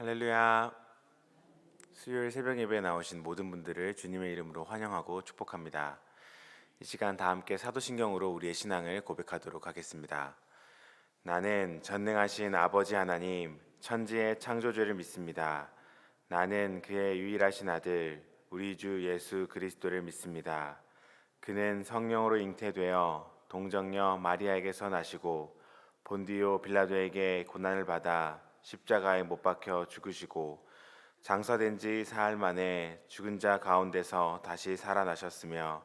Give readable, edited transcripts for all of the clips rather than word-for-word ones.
할렐루야. 수요일 새벽 예배에 나오신 모든 분들을 주님의 이름으로 환영하고 축복합니다. 이 시간 다 함께 사도신경으로 우리의 신앙을 고백하도록 하겠습니다. 나는 전능하신 아버지 하나님, 천지의 창조주를 믿습니다. 나는 그의 유일하신 아들, 우리 주 예수 그리스도를 믿습니다. 그는 성령으로 잉태되어 동정녀 마리아에게서 나시고 본디오 빌라도에게 고난을 받아 십자가에 못 박혀 죽으시고 장사된 지 사흘 만에 죽은 자 가운데서 다시 살아나셨으며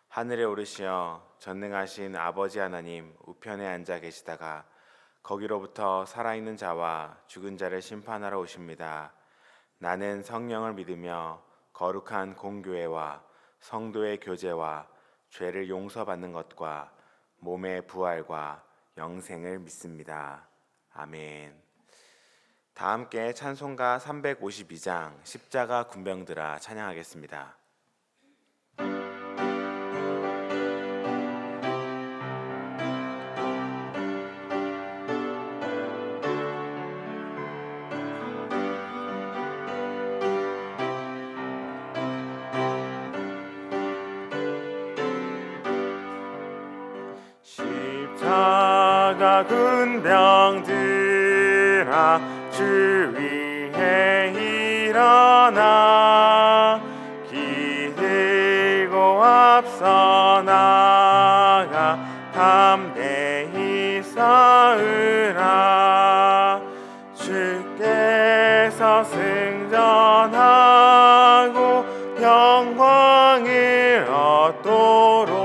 하늘에 오르시어 전능하신 아버지 하나님 우편에 앉아 계시다가 거기로부터 살아있는 자와 죽은 자를 심판하러 오십니다. 나는 성령을 믿으며 거룩한 공교회와 성도의 교제와 죄를 용서받는 것과 몸의 부활과 영생을 믿습니다. 아멘. 다 함께 찬송가 352장 십자가 군병들아 찬양하겠습니다. 십자가 군병들아 주 위에 일어나 기 들고 앞서 나가 담대히 싸우라. 주께서 승전하고 영광을 얻도록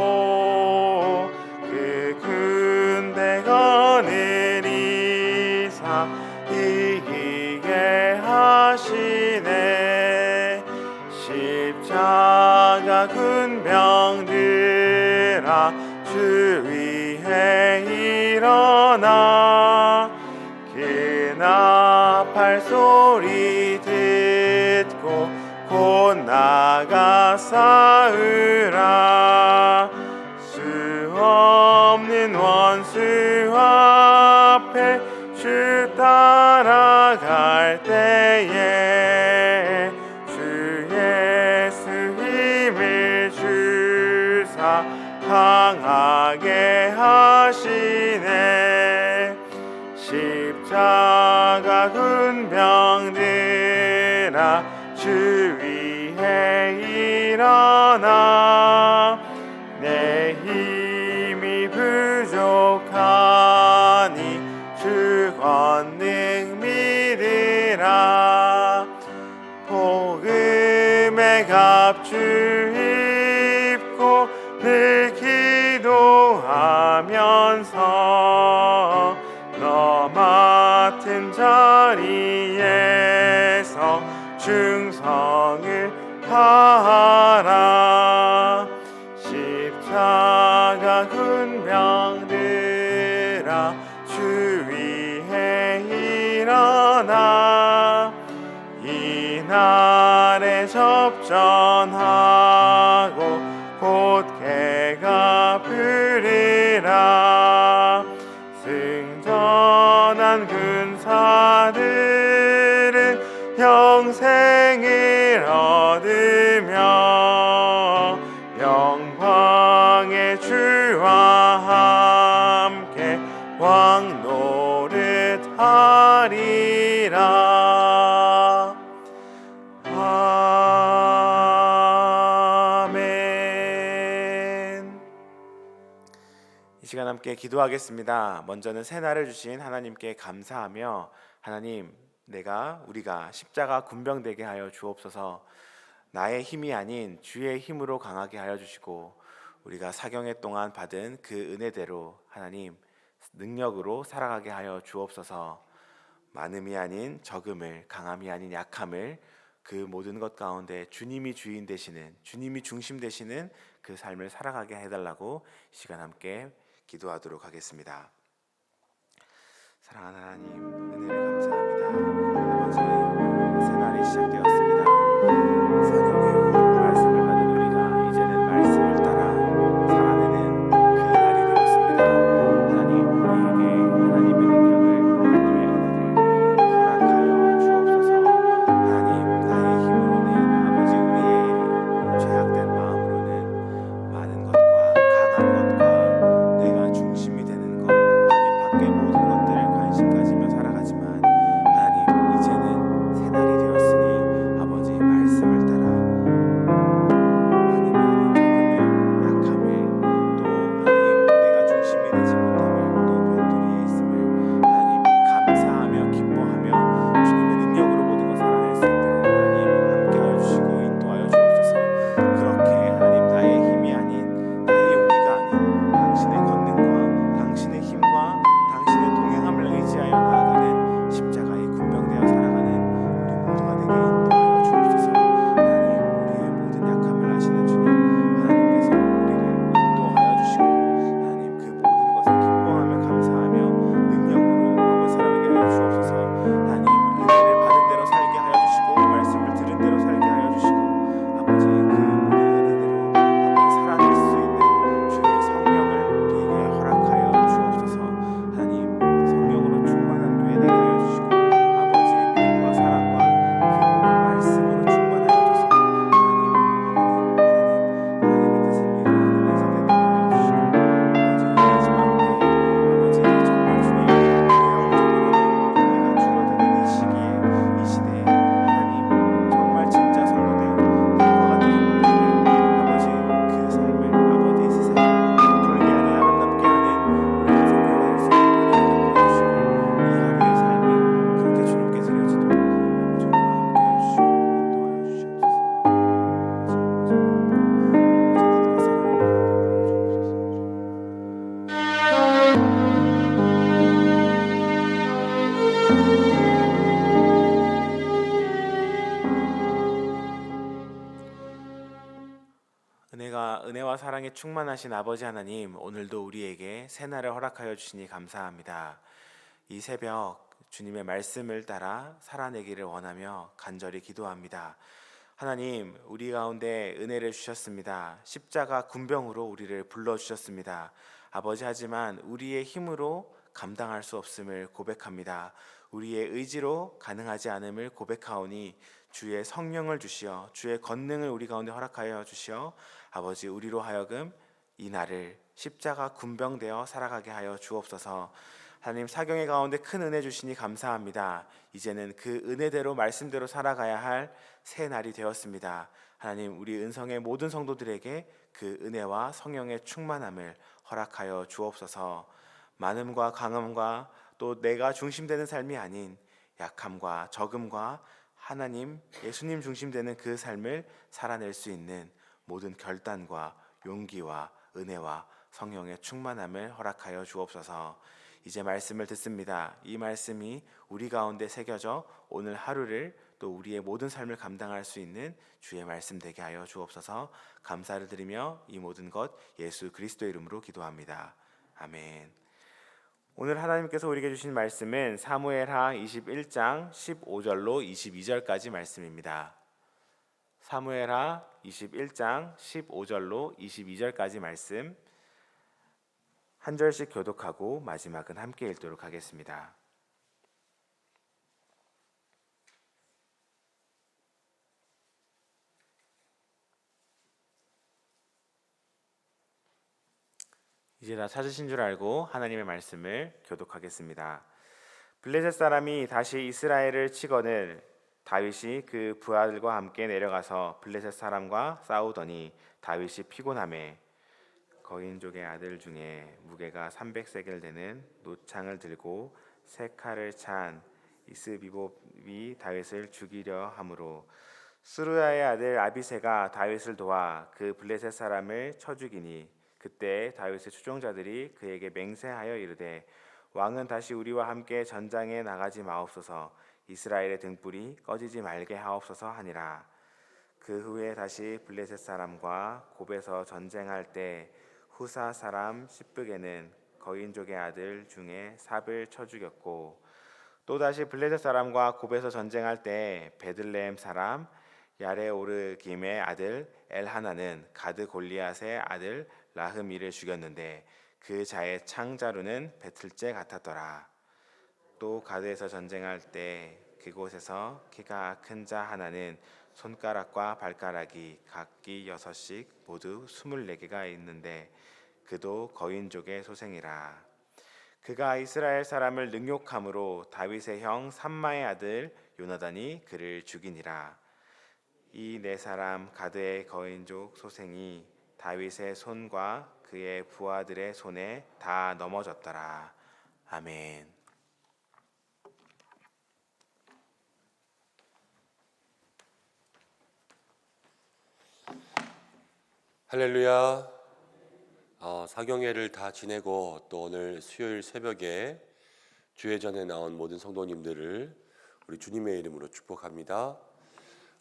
그 군대가 내리사 이기게 하시네. 십자가 군병들아 주 위에 일어나 그 나팔 소리 듣고 곧 나가 싸우라. 수 없는 원수 앞에 주 따라갈 때에 주 예수 힘을 주사 강하게 하시네. 십자가 군병들아 주 위에 일어나 내 힘이 부족하니 주 권능 믿으라. 복음의 갑주 입고 늘 기도하면서 너 맡은 자리에서 충성을 다하라. 십자가 군병들아 주 위에 일어나 이날에 접전하고 곧 개가 부르라. 승전한 군사들은 영생을 얻으며 영광의 주와 함께 왕 노릇하리라. 아멘. 이 시간 함께 기도하겠습니다. 먼저는 새날을 주신 하나님께 감사하며 하나님, 우리가 십자가 군병되게 하여 주옵소서. 나의 힘이 아닌 주의 힘으로 강하게 하여 주시고 우리가 사경회 동안 받은 그 은혜대로 하나님 능력으로 살아가게 하여 주옵소서. 많음이 아닌 적음을, 강함이 아닌 약함을, 그 모든 것 가운데 주님이 주인 되시는, 주님이 중심 되시는 그 삶을 살아가게 해달라고 이 시간 함께 기도하도록 하겠습니다. 사랑하는 하나님, 은혜를 감사합니다. 아버지, 새날이 시작되었습니다. 사경의 말씀을 받은 우리가 이제는 말씀을 따라 살아내는 그 날이 되었습니다. 하나님, 우리에게 하나님의 능력을, 하나님의 은혜를 허락하여 주옵소서. 은혜와 사랑에 충만하신 아버지 하나님, 오늘도 우리에게 새날을 허락하여 주시니 감사합니다. 이 새벽 주님의 말씀을 따라 살아내기를 원하며 간절히 기도합니다. 하나님, 우리 가운데 은혜를 주셨습니다. 십자가 군병으로 우리를 불러주셨습니다. 아버지, 하지만 우리의 힘으로 감당할 수 없음을 고백합니다. 우리의 의지로 가능하지 않음을 고백하오니 주의 성령을 주시어 주의 권능을 우리 가운데 허락하여 주시어 아버지, 우리로 하여금 이 날을 십자가 군병되어 살아가게 하여 주옵소서. 하나님, 사경의 가운데 큰 은혜 주시니 감사합니다. 이제는 그 은혜대로 말씀대로 살아가야 할 새 날이 되었습니다. 하나님, 우리 은성의 모든 성도들에게 그 은혜와 성령의 충만함을 허락하여 주옵소서. 많음과 강함과 또 내가 중심되는 삶이 아닌 약함과 적음과 하나님, 예수님 중심되는 그 삶을 살아낼 수 있는 모든 결단과 용기와 은혜와 성령의 충만함을 허락하여 주옵소서. 이제 말씀을 듣습니다. 이 말씀이 우리 가운데 새겨져 오늘 하루를 또 우리의 모든 삶을 감당할 수 있는 주의 말씀 되게 하여 주옵소서. 감사를 드리며 이 모든 것 예수 그리스도의 이름으로 기도합니다. 아멘. 오늘 하나님께서 우리에게 주신 말씀은 사무엘하 21장 15절로 22절까지 말씀입니다. 사무엘하 21장 15절로 22절까지 말씀 한 절씩 교독하고 마지막은 함께 읽도록 하겠습니다. 이제 다 찾으신 줄 알고 하나님의 말씀을 교독하겠습니다. 블레셋 사람이 다시 이스라엘을 치거늘 다윗이 그 부하들과 함께 내려가서 블레셋 사람과 싸우더니 다윗이 피곤하매 거인족의 아들 중에 무게가 300세겔 되는 노창을 들고 세 칼을 찬 이스비봇이 다윗을 죽이려 하므로 스루야의 아들 아비새가 다윗을 도와 그 블레셋 사람을 쳐 죽이니 그때 다윗의 추종자들이 그에게 맹세하여 이르되 왕은 다시 우리와 함께 전장에 나가지 마옵소서. 이스라엘의 등불이 꺼지지 말게 하옵소서 하니라. 그 후에 다시 블레셋 사람과 곱에서 전쟁할 때 후사 사람 시브게는 거인족의 아들 중에 삽을 쳐 죽였고 또다시 블레셋 사람과 곱에서 전쟁할 때 베들레헴 사람 야레오르김의 아들 엘하나는 가드 골리앗의 아들 라흐미를 죽였는데 그 자의 창자루는 배틀째 같았더라. 또 가드에서 전쟁할 때 그곳에서 키가 큰 자 하나는 손가락과 발가락이 각기 6씩 모두 24개가 있는데 그도 거인족의 소생이라. 그가 이스라엘 사람을 능욕함으로 다윗의 형 삼마의 아들 요나단이 그를 죽이니라. 이 네 사람 가드의 거인족 소생이 다윗의 손과 그의 부하들의 손에 다 넘어졌더라. 아멘. 할렐루야. 사경회를 다 지내고 또 오늘 수요일 새벽에 주회전에 나온 모든 성도님들을 우리 주님의 이름으로 축복합니다.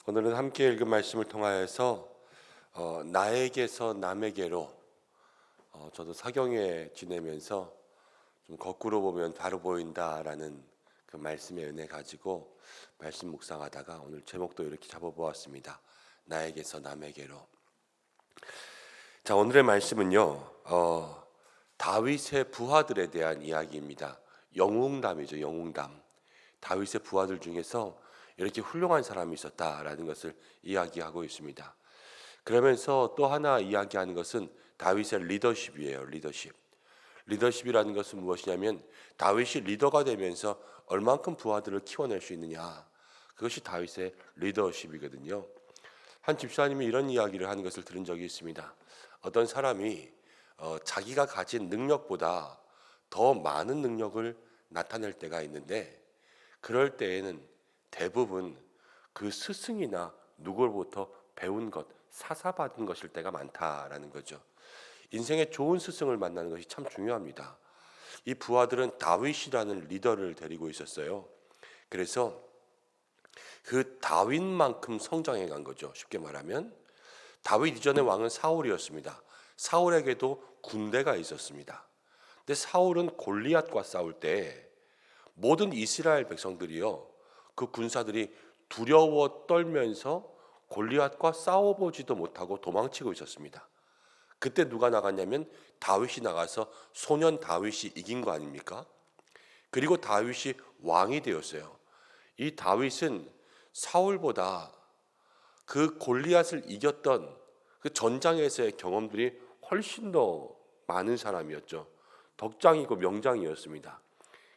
오늘은 함께 읽은 말씀을 통하여서 나에게서 남에게로 저도 사경회 지내면서 좀 거꾸로 보면 바로 보인다라는 그 말씀의 은혜 가지고 말씀 묵상하다가 오늘 제목도 이렇게 잡아보았습니다. 나에게서 남에게로. 자, 오늘의 말씀은요, 다윗의 부하들에 대한 이야기입니다. 영웅담이죠, 영웅담. 다윗의 부하들 중에서 이렇게 훌륭한 사람이 있었다라는 것을 이야기하고 있습니다. 그러면서 또 하나 이야기하는 것은 다윗의 리더십이에요. 리더십이라는 것은 무엇이냐면 다윗이 리더가 되면서 얼만큼 부하들을 키워낼 수 있느냐, 그것이 다윗의 리더십이거든요. 한 집사님이 이런 이야기를 하는 것을 들은 적이 있습니다. 어떤 사람이 자기가 가진 능력보다 더 많은 능력을 나타낼 때가 있는데 그럴 때에는 대부분 그 스승이나 누구로부터 배운 것, 사사받은 것일 때가 많다라는 거죠. 인생에 좋은 스승을 만나는 것이 참 중요합니다. 이 부하들은 다윗이라는 리더를 데리고 있었어요. 그래서 그 다윗만큼 성장해 간 거죠. 쉽게 말하면 다윗 이전의 왕은 사울이었습니다. 사울에게도 군대가 있었습니다. 근데 사울은 골리앗과 싸울 때 모든 이스라엘 백성들이요, 그 군사들이 두려워 떨면서 골리앗과 싸워보지도 못하고 도망치고 있었습니다. 그때 누가 나갔냐면 다윗이 나가서 소년 다윗이 이긴 거 아닙니까? 그리고 다윗이 왕이 되었어요. 이 다윗은 사울보다 그 골리앗을 이겼던 그 전장에서의 경험들이 훨씬 더 많은 사람이었죠. 덕장이고 명장이었습니다.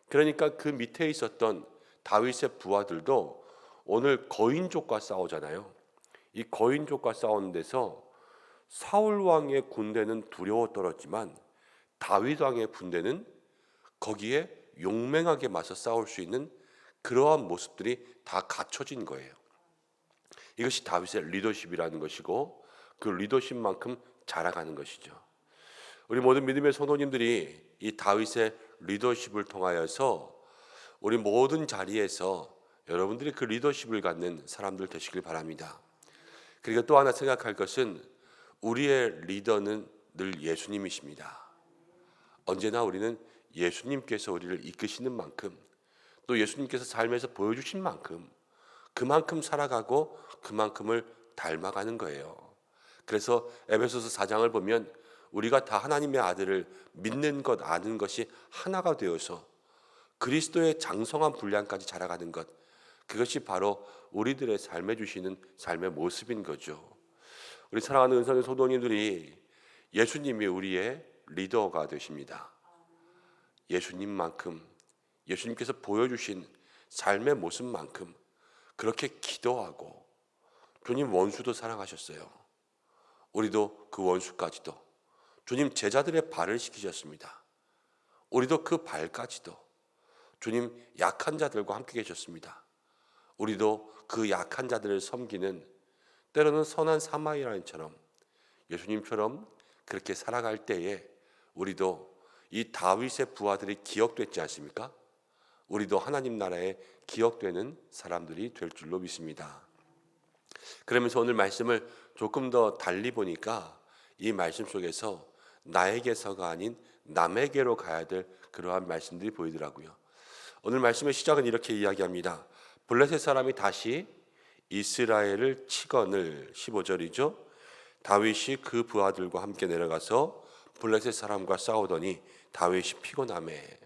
그러니까 그 밑에 있었던 다윗의 부하들도 오늘 거인족과 싸우잖아요. 이 거인족과 싸우는 데서 사울 왕의 군대는 두려워 떨었지만 다윗 왕의 군대는 거기에 용맹하게 맞서 싸울 수 있는 그러한 모습들이 다 갖춰진 거예요. 이것이 다윗의 리더십이라는 것이고 그 리더십만큼 자라가는 것이죠. 우리 모든 믿음의 성도님들이 이 다윗의 리더십을 통하여서 우리 모든 자리에서 여러분들이 그 리더십을 갖는 사람들 되시길 바랍니다. 그리고 또 하나 생각할 것은 우리의 리더는 늘 예수님이십니다. 언제나 우리는 예수님께서 우리를 이끄시는 만큼 또 예수님께서 삶에서 보여주신 만큼 그만큼 살아가고 그만큼을 닮아가는 거예요. 그래서 에베소서 4장을 보면 우리가 다 하나님의 아들을 믿는 것 아는 것이 하나가 되어서 그리스도의 장성한 분량까지 자라가는 것, 그것이 바로 우리들의 삶에 주시는 삶의 모습인 거죠. 우리 사랑하는 은사의 성도님들이 예수님이 우리의 리더가 되십니다. 예수님만큼 예수님께서 보여주신 삶의 모습만큼 그렇게 기도하고 주님 원수도 사랑하셨어요. 우리도 그 원수까지도 주님 제자들의 발을 씻기셨습니다. 우리도 그 발까지도 주님 약한 자들과 함께 계셨습니다. 우리도 그 약한 자들을 섬기는 때로는 선한 사마리아인처럼 예수님처럼 그렇게 살아갈 때에 우리도 이 다윗의 부하들이 기억됐지 않습니까? 우리도 하나님 나라에 기억되는 사람들이 될 줄로 믿습니다. 그러면서 오늘 말씀을 조금 더 달리 보니까 이 말씀 속에서 나에게서가 아닌 남에게로 가야 될 그러한 말씀들이 보이더라고요. 오늘 말씀의 시작은 이렇게 이야기합니다. 블레셋 사람이 다시 이스라엘을 치거늘 15절이죠. 다윗이 그 부하들과 함께 내려가서 블레셋 사람과 싸우더니 다윗이 피곤하매.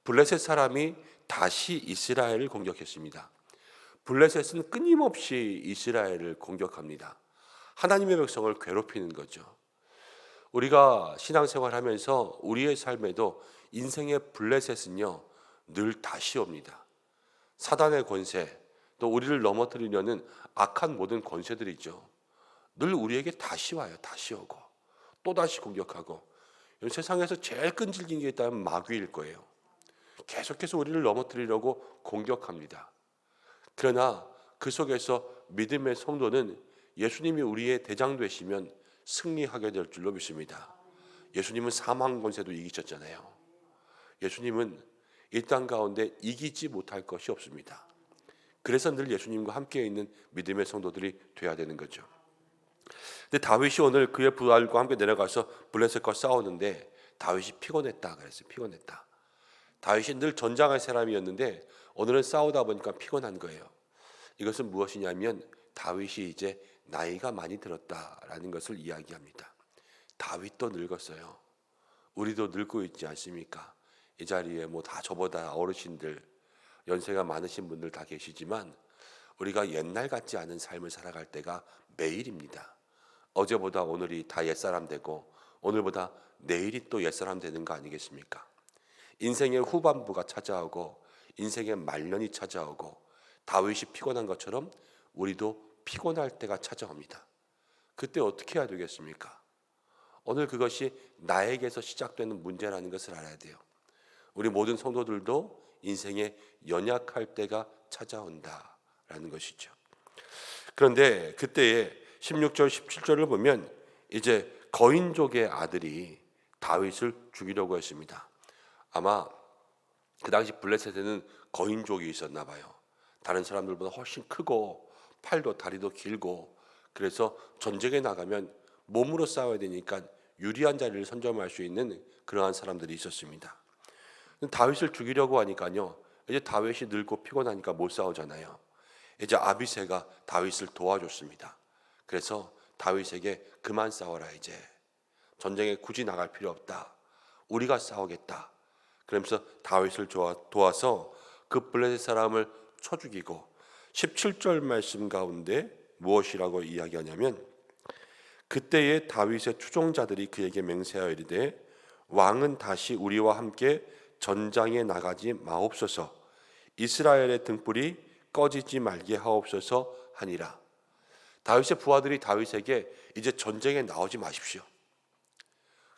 블레셋 사람이 다시 이스라엘을 공격했습니다. 블레셋은 끊임없이 이스라엘을 공격합니다. 하나님의 백성을 괴롭히는 거죠. 우리가 신앙생활하면서 우리의 삶에도 인생의 블레셋은요 늘 다시 옵니다. 사단의 권세, 또 우리를 넘어뜨리려는 악한 모든 권세들이죠. 늘 우리에게 다시 와요. 다시 오고 또 다시 공격하고. 세상에서 제일 끈질긴 게 있다면 마귀일 거예요. 계속해서 우리를 넘어뜨리려고 공격합니다. 그러나 그 속에서 믿음의 성도는 예수님이 우리의 대장 되시면 승리하게 될 줄로 믿습니다. 예수님은 사망 권세도 이기셨잖아요. 예수님은 이 땅 가운데 이기지 못할 것이 없습니다. 그래서 늘 예수님과 함께 있는 믿음의 성도들이 돼야 되는 거죠. 근데 다윗이 오늘 그의 부하들과 함께 내려가서 블레셋과 싸우는데 다윗이 피곤했다 그랬어요. 피곤했다. 다윗이 늘 전장의 사람이었는데 오늘은 싸우다 보니까 피곤한 거예요. 이것은 무엇이냐면 다윗이 이제 나이가 많이 들었다라는 것을 이야기합니다. 다윗도 늙었어요. 우리도 늙고 있지 않습니까? 이 자리에 뭐 다 저보다 어르신들, 연세가 많으신 분들 다 계시지만 우리가 옛날 같지 않은 삶을 살아갈 때가 매일입니다. 어제보다 오늘이 다 옛사람 되고 오늘보다 내일이 또 옛사람 되는 거 아니겠습니까? 인생의 후반부가 찾아오고 인생의 말년이 찾아오고 다윗이 피곤한 것처럼 우리도 피곤할 때가 찾아옵니다. 그때 어떻게 해야 되겠습니까? 오늘 그것이 나에게서 시작되는 문제라는 것을 알아야 돼요. 우리 모든 성도들도 인생에 연약할 때가 찾아온다라는 것이죠. 그런데 그때에 16절 17절을 보면 이제 거인족의 아들이 다윗을 죽이려고 했습니다. 아마 그 당시 블레셋에는 거인족이 있었나 봐요. 다른 사람들보다 훨씬 크고 팔도 다리도 길고 그래서 전쟁에 나가면 몸으로 싸워야 되니까 유리한 자리를 선점할 수 있는 그러한 사람들이 있었습니다. 다윗을 죽이려고 하니까요. 이제 다윗이 늙고 피곤하니까 못 싸우잖아요. 이제 아비새가 다윗을 도와줬습니다. 그래서 다윗에게 그만 싸워라 이제. 전쟁에 굳이 나갈 필요 없다. 우리가 싸우겠다. 그러면서 다윗을 도와서 그 블레셋 사람을 쳐 죽이고 17절 말씀 가운데 무엇이라고 이야기하냐면 그때에 다윗의 추종자들이 그에게 맹세하여 이르되 왕은 다시 우리와 함께 전장에 나가지 마옵소서 이스라엘의 등불이 꺼지지 말게 하옵소서 하니라. 다윗의 부하들이 다윗에게 이제 전쟁에 나오지 마십시오.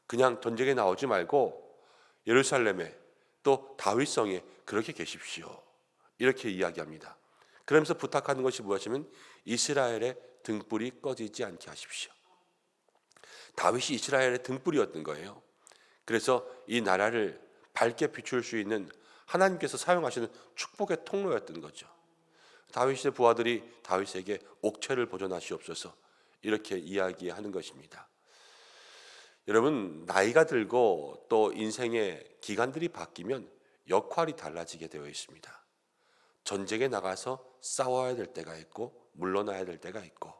그냥 전쟁에 나오지 말고 예루살렘에 또 다윗성에 그렇게 계십시오. 이렇게 이야기합니다. 그러면서 부탁하는 것이 무엇이면 이스라엘의 등불이 꺼지지 않게 하십시오. 다윗이 이스라엘의 등불이었던 거예요. 그래서 이 나라를 밝게 비출 수 있는 하나님께서 사용하시는 축복의 통로였던 거죠. 다윗의 부하들이 다윗에게 옥체를 보존하시옵소서 이렇게 이야기하는 것입니다. 여러분, 나이가 들고 또 인생의 기간들이 바뀌면 역할이 달라지게 되어 있습니다. 전쟁에 나가서 싸워야 될 때가 있고 물러나야 될 때가 있고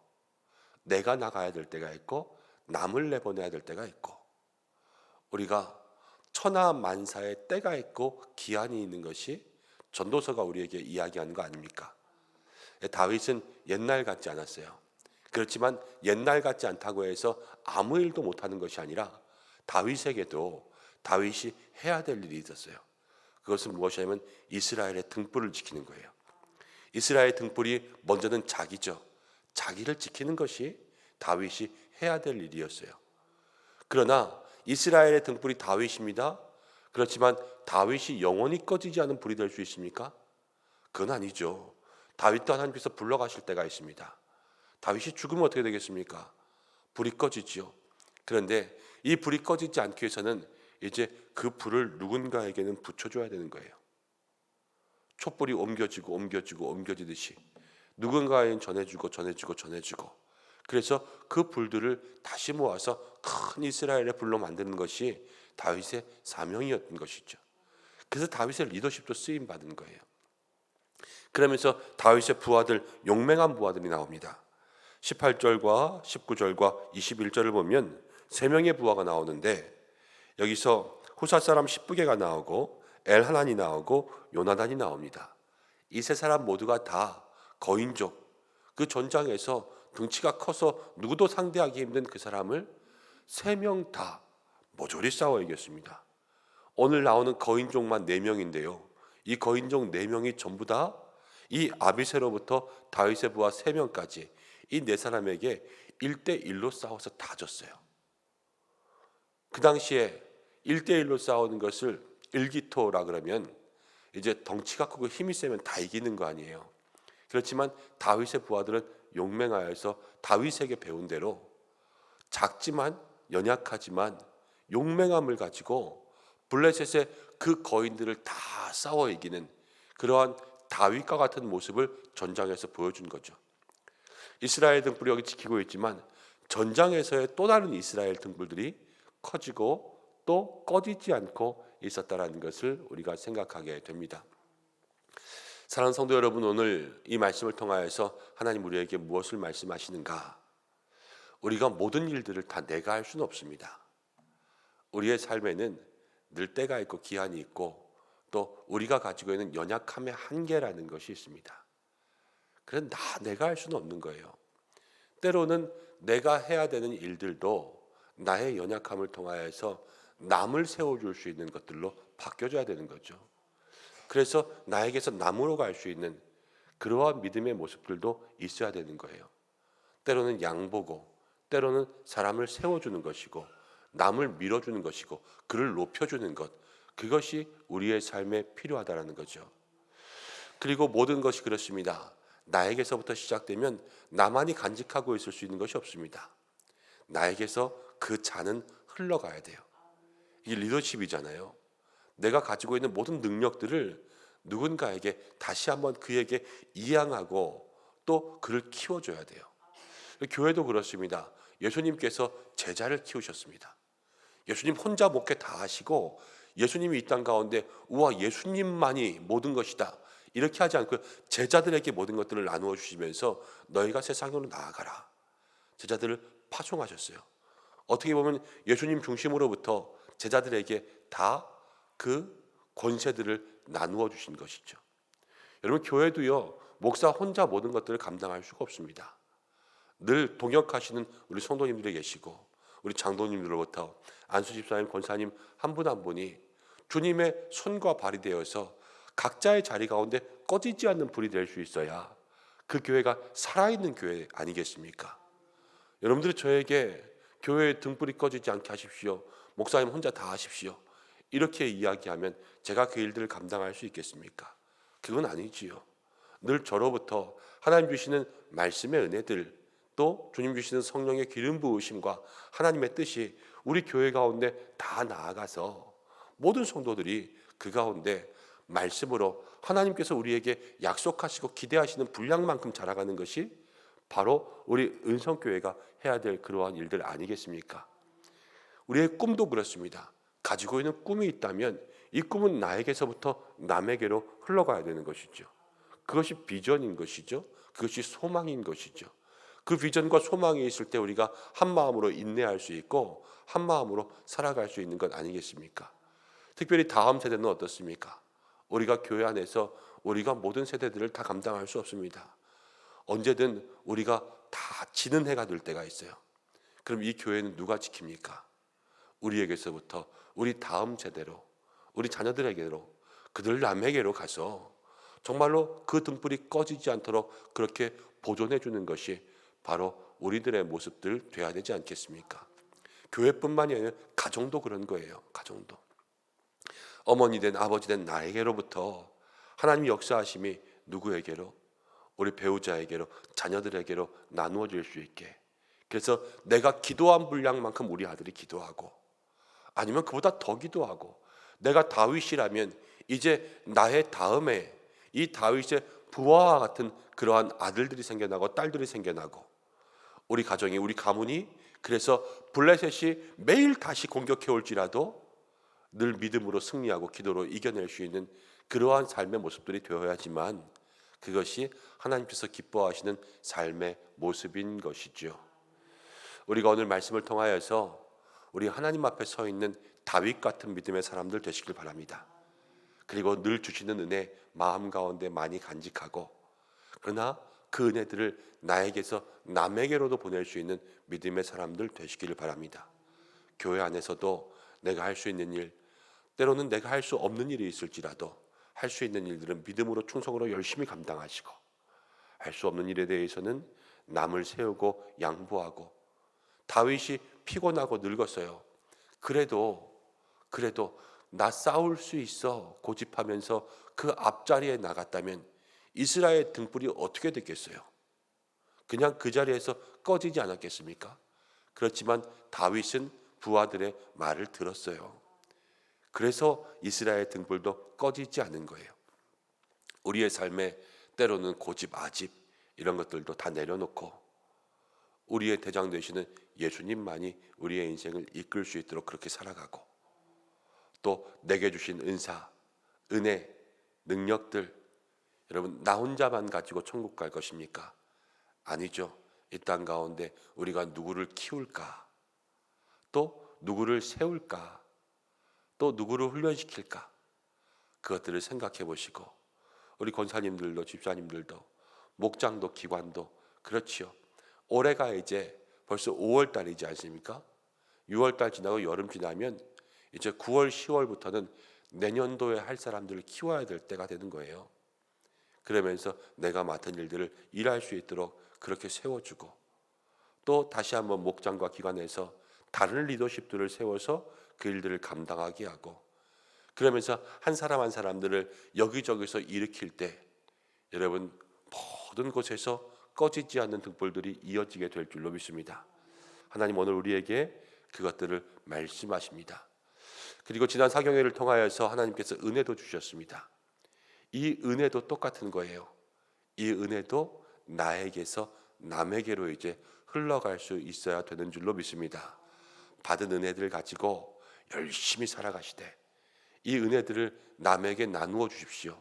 내가 나가야 될 때가 있고 남을 내보내야 될 때가 있고 우리가 천하만사의 때가 있고 기한이 있는 것이 전도서가 우리에게 이야기하는 거 아닙니까? 다윗은 옛날 같지 않았어요. 그렇지만 옛날 같지 않다고 해서 아무 일도 못하는 것이 아니라 다윗에게도 다윗이 해야 될 일이 있었어요. 그것은 무엇이냐면 이스라엘의 등불을 지키는 거예요. 이스라엘의 등불이 먼저는 자기죠. 자기를 지키는 것이 다윗이 해야 될 일이었어요. 그러나 이스라엘의 등불이 다윗입니다. 그렇지만 다윗이 영원히 꺼지지 않은 불이 될 수 있습니까? 그건 아니죠. 다윗도 하나님께서 불러가실 때가 있습니다. 다윗이 죽으면 어떻게 되겠습니까? 불이 꺼지지요. 그런데 이 불이 꺼지지 않기 위해서는 이제 그 불을 누군가에게는 붙여줘야 되는 거예요. 촛불이 옮겨지듯이 누군가에는 전해주고 그래서 그 불들을 다시 모아서 큰 이스라엘의 불로 만드는 것이 다윗의 사명이었던 것이죠. 그래서 다윗의 리더십도 쓰임 받은 거예요. 그러면서 다윗의 부하들, 용맹한 부하들이 나옵니다. 18절과 19절과 21절을 보면 세 명의 부하가 나오는데 여기서 후사 사람 십부개가 나오고 엘하난이 나오고 요나단이 나옵니다. 이 세 사람 모두가 다 거인족, 그 전장에서 덩치가 커서 누구도 상대하기 힘든 그 사람을 세 명 다 모조리 싸워 이겼습니다. 오늘 나오는 거인족만 4명인데요. 이 거인족 4명이 전부 다 이 아비새로부터 다윗의 부하 3명까지 이 4사람에게 1대1로 싸워서 다 졌어요. 그 당시에 1대1로 싸우는 것을 일기토라 그러면 이제 덩치가 크고 힘이 세면 다 이기는 거 아니에요. 그렇지만 다윗의 부하들은 용맹하여서 다윗에게 배운 대로 작지만 연약하지만 용맹함을 가지고 블레셋의 그 거인들을 다 싸워 이기는 그러한 다윗과 같은 모습을 전장에서 보여준 거죠. 이스라엘 등불이 여기 지키고 있지만 전장에서의 또 다른 이스라엘 등불들이 커지고 또 꺼지지 않고 있었다라는 것을 우리가 생각하게 됩니다. 사랑하는 성도 여러분, 오늘 이 말씀을 통하여서 하나님 우리에게 무엇을 말씀하시는가? 우리가 모든 일들을 다 내가 할 수는 없습니다. 우리의 삶에는 늘 때가 있고 기한이 있고 또 우리가 가지고 있는 연약함의 한계라는 것이 있습니다. 그래서 내가 할 수는 없는 거예요. 때로는 내가 해야 되는 일들도 나의 연약함을 통하여서 남을 세워줄 수 있는 것들로 바뀌어져야 되는 거죠. 그래서 나에게서 남으로 갈 수 있는 그러한 믿음의 모습들도 있어야 되는 거예요. 때로는 양보고 때로는 사람을 세워주는 것이고 남을 밀어주는 것이고 그를 높여주는 것, 그것이 우리의 삶에 필요하다는 거죠. 그리고 모든 것이 그렇습니다. 나에게서부터 시작되면 나만이 간직하고 있을 수 있는 것이 없습니다. 나에게서 그 잔은 흘러가야 돼요. 이게 리더십이잖아요. 내가 가지고 있는 모든 능력들을 누군가에게 다시 한번 그에게 이양하고 또 그를 키워줘야 돼요. 교회도 그렇습니다. 예수님께서 제자를 키우셨습니다. 예수님 혼자 목회 다 하시고 예수님이 이 땅 가운데 우와 예수님만이 모든 것이다 이렇게 하지 않고 제자들에게 모든 것들을 나누어 주시면서 너희가 세상으로 나아가라. 제자들을 파송하셨어요. 어떻게 보면 예수님 중심으로부터 제자들에게 다 그 권세들을 나누어 주신 것이죠. 여러분 교회도요 목사 혼자 모든 것들을 감당할 수가 없습니다. 늘 동역하시는 우리 성도님들이 계시고 우리 장로님들로부터 안수 집사님, 권사님 한 분 한 분이 주님의 손과 발이 되어서 각자의 자리 가운데 꺼지지 않는 불이 될 수 있어야 그 교회가 살아있는 교회 아니겠습니까? 여러분들이 저에게 교회의 등불이 꺼지지 않게 하십시오. 목사님 혼자 다 하십시오. 이렇게 이야기하면 제가 그 일들을 감당할 수 있겠습니까? 그건 아니지요. 늘 저로부터 하나님 주시는 말씀의 은혜들 또 주님 주시는 성령의 기름 부으심과 하나님의 뜻이 우리 교회 가운데 다 나아가서 모든 성도들이 그 가운데 말씀으로 하나님께서 우리에게 약속하시고 기대하시는 분량만큼 자라가는 것이 바로 우리 은성교회가 해야 될 그러한 일들 아니겠습니까? 우리의 꿈도 그렇습니다. 가지고 있는 꿈이 있다면 이 꿈은 나에게서부터 남에게로 흘러가야 되는 것이죠. 그것이 비전인 것이죠. 그것이 소망인 것이죠. 그 비전과 소망이 있을 때 우리가 한 마음으로 인내할 수 있고 한 마음으로 살아갈 수 있는 것 아니겠습니까? 특별히 다음 세대는 어떻습니까? 우리가 교회 안에서 우리가 모든 세대들을 다 감당할 수 없습니다. 언제든 우리가 다 지는 해가 될 때가 있어요. 그럼 이 교회는 누가 지킵니까? 우리에게서부터 우리 다음 세대로 우리 자녀들에게로 그들 남에게로 가서 정말로 그 등불이 꺼지지 않도록 그렇게 보존해 주는 것이 바로 우리들의 모습들 돼야 되지 않겠습니까? 교회뿐만이 아니라 가정도 그런 거예요. 가정도. 어머니든 아버지든 나에게로부터 하나님의 역사하심이 누구에게로? 우리 배우자에게로 자녀들에게로 나누어질 수 있게. 그래서 내가 기도한 분량만큼 우리 아들이 기도하고 아니면 그보다 더 기도하고 내가 다윗이라면 이제 나의 다음에 이 다윗의 부하와 같은 그러한 아들들이 생겨나고 딸들이 생겨나고 우리 가정이 우리 가문이 그래서 블레셋이 매일 다시 공격해 올지라도 늘 믿음으로 승리하고 기도로 이겨낼 수 있는 그러한 삶의 모습들이 되어야지만 그것이 하나님께서 기뻐하시는 삶의 모습인 것이죠. 우리가 오늘 말씀을 통하여서 우리 하나님 앞에 서 있는 다윗 같은 믿음의 사람들 되시길 바랍니다. 그리고 늘 주시는 은혜 마음 가운데 많이 간직하고 그러나 그 은혜들을 나에게서 남에게로도 보낼 수 있는 믿음의 사람들 되시기를 바랍니다. 교회 안에서도 내가 할 수 있는 일, 때로는 내가 할 수 없는 일이 있을지라도 할 수 있는 일들은 믿음으로 충성으로 열심히 감당하시고 할 수 없는 일에 대해서는 남을 세우고 양보하고 다윗이 피곤하고 늙었어요. 그래도 나 싸울 수 있어 고집하면서 그 앞자리에 나갔다면 이스라엘 등불이 어떻게 됐겠어요? 그냥 그 자리에서 꺼지지 않았겠습니까? 그렇지만 다윗은 부하들의 말을 들었어요. 그래서 이스라엘 등불도 꺼지지 않은 거예요. 우리의 삶에 때로는 고집, 아집 이런 것들도 다 내려놓고 우리의 대장 되시는 예수님만이 우리의 인생을 이끌 수 있도록 그렇게 살아가고 또 내게 주신 은사, 은혜, 능력들 여러분 나 혼자만 가지고 천국 갈 것입니까? 아니죠. 이 땅 가운데 우리가 누구를 키울까? 또 누구를 세울까? 또 누구를 훈련시킬까? 그것들을 생각해 보시고 우리 권사님들도 집사님들도 목장도 기관도 그렇지요. 올해가 이제 벌써 5월 달이지 않습니까? 6월 달 지나고 여름 지나면 이제 9월 10월부터는 내년도에 할 사람들을 키워야 될 때가 되는 거예요. 그러면서 내가 맡은 일들을 일할 수 있도록 그렇게 세워주고 또 다시 한번 목장과 기관에서 다른 리더십들을 세워서 그 일들을 감당하게 하고 그러면서 한 사람 한 사람들을 여기저기서 일으킬 때 여러분 모든 곳에서 꺼지지 않는 등불들이 이어지게 될 줄로 믿습니다. 하나님 오늘 우리에게 그것들을 말씀하십니다. 그리고 지난 사경회를 통하여서 하나님께서 은혜도 주셨습니다. 이 은혜도 똑같은 거예요. 이 은혜도 나에게서 남에게로 이제 흘러갈 수 있어야 되는 줄로 믿습니다. 받은 은혜들을 가지고 열심히 살아가시되 이 은혜들을 남에게 나누어 주십시오.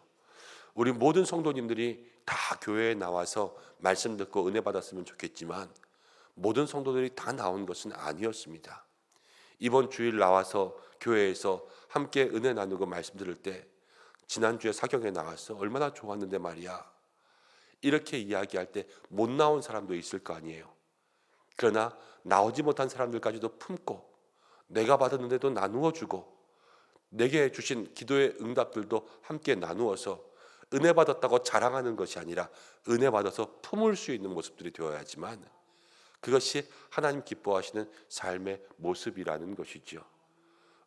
우리 모든 성도님들이 다 교회에 나와서 말씀 듣고 은혜 받았으면 좋겠지만 모든 성도들이 다 나온 것은 아니었습니다. 이번 주일 나와서 교회에서 함께 은혜 나누고 말씀 들을 때 지난주에 사경에 나와서 얼마나 좋았는데 말이야, 이렇게 이야기할 때 못 나온 사람도 있을 거 아니에요. 그러나 나오지 못한 사람들까지도 품고 내가 받은 은혜도 나누어 주고 내게 주신 기도의 응답들도 함께 나누어서 은혜 받았다고 자랑하는 것이 아니라 은혜 받아서 품을 수 있는 모습들이 되어야지만 그것이 하나님 기뻐하시는 삶의 모습이라는 것이죠.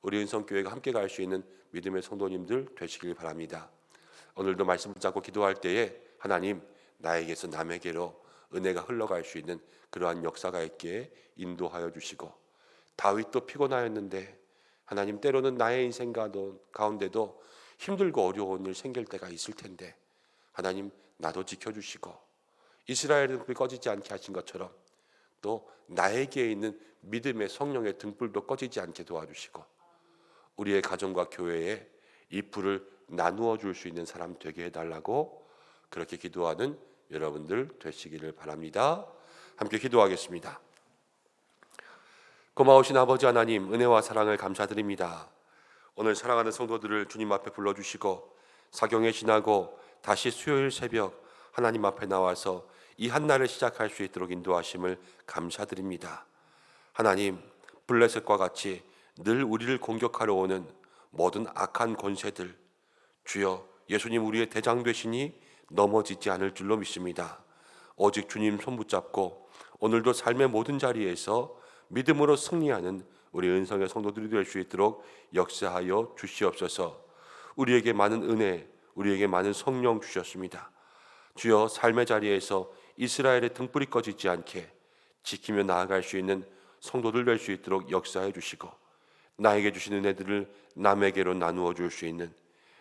우리 은성교회가 함께 갈 수 있는 믿음의 성도님들 되시길 바랍니다. 오늘도 말씀 붙잡고 기도할 때에 하나님, 나에게서 남에게로 은혜가 흘러갈 수 있는 그러한 역사가 있게 인도하여 주시고, 다윗도 피곤하였는데 하나님, 때로는 나의 인생 가운데도 힘들고 어려운 일 생길 때가 있을 텐데 하나님, 나도 지켜주시고 이스라엘의 등불이 꺼지지 않게 하신 것처럼 또 나에게 있는 믿음의 성령의 등불도 꺼지지 않게 도와주시고 우리의 가정과 교회에 이 불을 나누어 줄 수 있는 사람 되게 해달라고 그렇게 기도하는 여러분들 되시기를 바랍니다. 함께 기도하겠습니다. 고마우신 아버지 하나님, 은혜와 사랑을 감사드립니다. 오늘 사랑하는 성도들을 주님 앞에 불러주시고 사경에 지나고 다시 수요일 새벽 하나님 앞에 나와서 이 한날을 시작할 수 있도록 인도하심을 감사드립니다. 하나님, 블레셋과 같이 늘 우리를 공격하러 오는 모든 악한 권세들, 주여 예수님 우리의 대장 되시니 넘어지지 않을 줄로 믿습니다. 오직 주님 손 붙잡고 오늘도 삶의 모든 자리에서 믿음으로 승리하는 우리 은성의 성도들이 될 수 있도록 역사하여 주시옵소서. 우리에게 많은 은혜, 우리에게 많은 성령 주셨습니다. 주여, 삶의 자리에서 이스라엘의 등불이 꺼지지 않게 지키며 나아갈 수 있는 성도들 될 수 있도록 역사해 주시고, 나에게 주신 은혜들을 남에게로 나누어 줄 수 있는,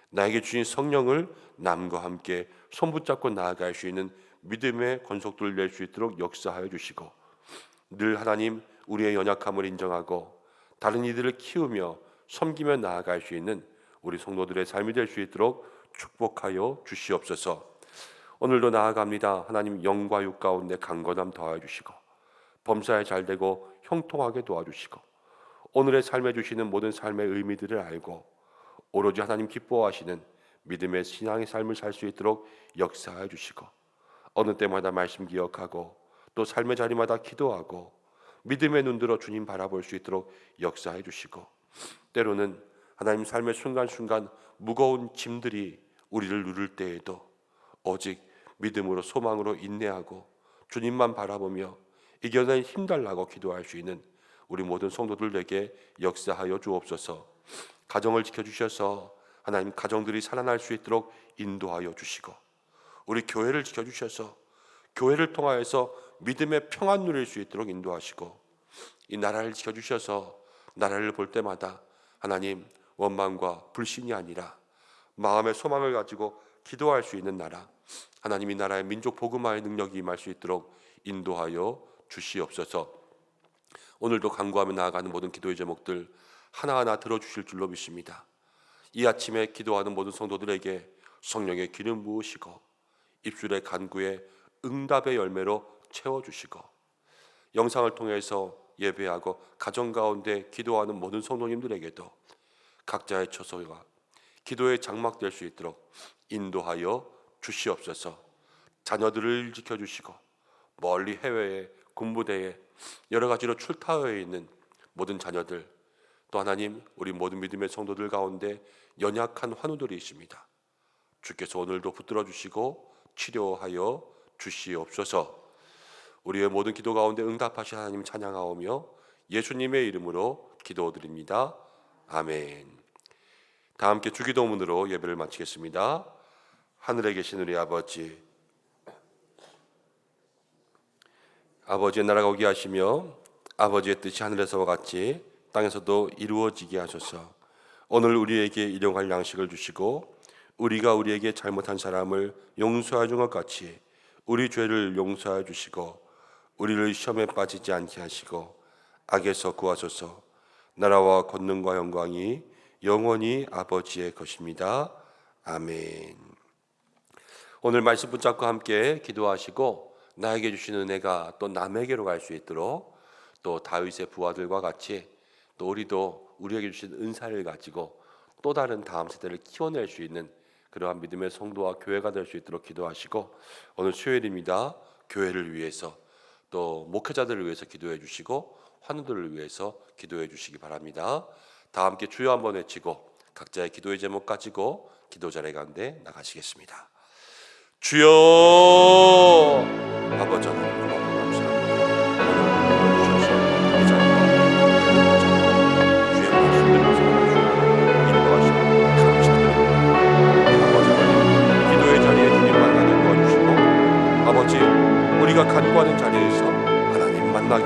나에게 주신 성령을 남과 함께 손붙잡고 나아갈 수 있는 믿음의 권속들 낼 수 있도록 역사하여 주시고, 늘 하나님 우리의 연약함을 인정하고 다른 이들을 키우며 섬기며 나아갈 수 있는 우리 성도들의 삶이 될 수 있도록 축복하여 주시옵소서. 오늘도 나아갑니다. 하나님, 영과 육 가운데 강건함 더하여 주시고 범사에 잘되고 형통하게 도와주시고 오늘의 삶에 주시는 모든 삶의 의미들을 알고 오로지 하나님 기뻐하시는 믿음의 신앙의 삶을 살 수 있도록 역사해 주시고, 어느 때마다 말씀 기억하고 또 삶의 자리마다 기도하고 믿음의 눈들어 주님 바라볼 수 있도록 역사해 주시고, 때로는 하나님 삶의 순간순간 무거운 짐들이 우리를 누를 때에도 오직 믿음으로 소망으로 인내하고 주님만 바라보며 이겨낼 힘 달라고 기도할 수 있는 우리 모든 성도들에게 역사하여 주옵소서. 가정을 지켜주셔서 하나님 가정들이 살아날 수 있도록 인도하여 주시고, 우리 교회를 지켜주셔서 교회를 통하여서 믿음의 평안 누릴 수 있도록 인도하시고, 이 나라를 지켜주셔서 나라를 볼 때마다 하나님 원망과 불신이 아니라 마음의 소망을 가지고 기도할 수 있는 나라, 하나님 이 나라의 민족 복음화의 능력이 임할 수 있도록 인도하여 주시옵소서. 오늘도 간구하며 나아가는 모든 기도의 제목들 하나하나 들어주실 줄로 믿습니다. 이 아침에 기도하는 모든 성도들에게 성령의 기름 부으시고 입술의 간구에 응답의 열매로 채워주시고, 영상을 통해서 예배하고 가정 가운데 기도하는 모든 성도님들에게도 각자의 처소가 기도의 장막 될 수 있도록 인도하여 주시옵소서. 자녀들을 지켜주시고 멀리 해외에 군부대에 여러 가지로 출타해 있는 모든 자녀들, 또 하나님 우리 모든 믿음의 성도들 가운데 연약한 환우들이 있습니다. 주께서 오늘도 붙들어 주시고 치료하여 주시옵소서. 우리의 모든 기도 가운데 응답하신 하나님 찬양하오며 예수님의 이름으로 기도드립니다. 아멘. 다 함께 주기도문으로 예배를 마치겠습니다. 하늘에 계신 우리 아버지, 아버지의 나라가 오게 하시며 아버지의 뜻이 하늘에서와 같이 땅에서도 이루어지게 하소서. 오늘 우리에게 일용할 양식을 주시고 우리가 우리에게 잘못한 사람을 용서해 준 것 같이 우리 죄를 용서해 주시고 우리를 시험에 빠지지 않게 하시고 악에서 구하소서. 나라와 권능과 영광이 영원히 아버지의 것입니다. 아멘. 오늘 말씀 붙잡고 함께 기도하시고 나에게 주신 은혜가 또 남에게로 갈 수 있도록 또 다윗의 부하들과 같이 또 우리도 우리에게 주신 은사를 가지고 또 다른 다음 세대를 키워낼 수 있는 그러한 믿음의 성도와 교회가 될 수 있도록 기도하시고 오늘 수요일입니다. 교회를 위해서 또 목회자들을 위해서 기도해 주시고 환우들을 위해서 기도해 주시기 바랍니다. 다 함께 주여 한번 외치고 각자의 기도의 제목 가지고 기도 자리 가운데 나가시겠습니다. 주여 아버지 하나님 고맙고 감사합니다. 오늘 주셔서 이 자리와 주의 말씀을 전해주시고 인도하시고 감사드립니다. 아버지 하나님 기도의 자리에 주님 만나게 도와주시고 아버지 우리가 간구하는 자리에서 하나님 만나게